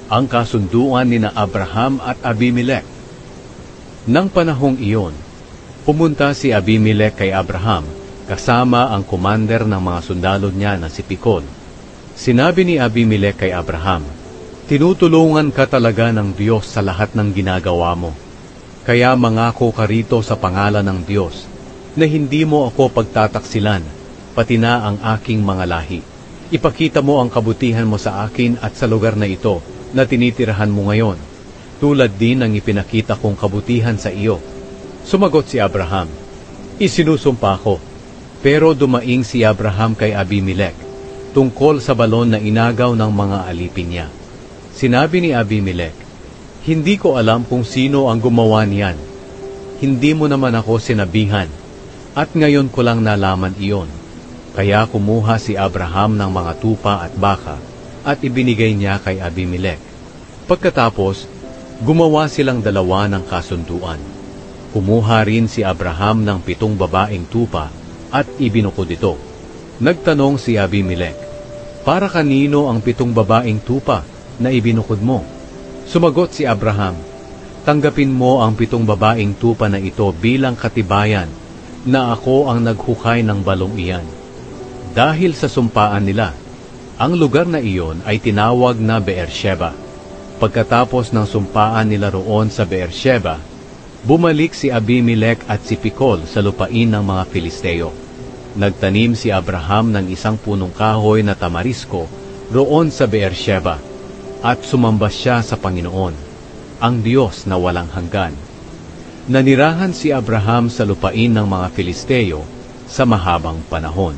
ang kasunduan ni na Abraham at Abimelech. Nang panahong iyon, pumunta si Abimelech kay Abraham kasama ang commander ng mga sundalo niya na si Phicol. Sinabi ni Abimelech kay Abraham, "Tinutulungan ka talaga ng Diyos sa lahat ng ginagawa mo. Kaya mangako ka rito sa pangalan ng Diyos na hindi mo ako pagtataksilan, pati na ang aking mga lahi. Ipakita mo ang kabutihan mo sa akin at sa lugar na ito na tinitirahan mo ngayon, tulad din ng ipinakita kong kabutihan sa iyo." Sumagot si Abraham, "Isinusumpa ko." Pero dumaing si Abraham kay Abimelech tungkol sa balon na inagaw ng mga alipin niya. Sinabi ni Abimelech, "Hindi ko alam kung sino ang gumawa niyan. Hindi mo naman ako sinabihan, at ngayon ko lang nalaman iyon." Kaya kumuha si Abraham ng mga tupa at baka at ibinigay niya kay Abimelech. Pagkatapos, gumawa silang dalawa ng kasunduan. Kumuha rin si Abraham ng 7 babaeng tupa at ibinukod ito. Nagtanong si Abimelech, "Para kanino ang 7 babaeng tupa na ibinukod mo?" Sumagot si Abraham, "Tanggapin mo ang 7 babaeng tupa na ito bilang katibayan na ako ang naghukay ng balong iyan." Dahil sa sumpaan nila, ang lugar na iyon ay tinawag na Beersheba. Pagkatapos ng sumpaan nila roon sa Beersheba, bumalik si Abimelech at si Phicol sa lupain ng mga Filisteo. Nagtanim si Abraham ng isang punong kahoy na tamarisko roon sa Beersheba, at sumamba siya sa Panginoon, ang Diyos na walang hanggan. Nanirahan si Abraham sa lupain ng mga Filisteo sa mahabang panahon.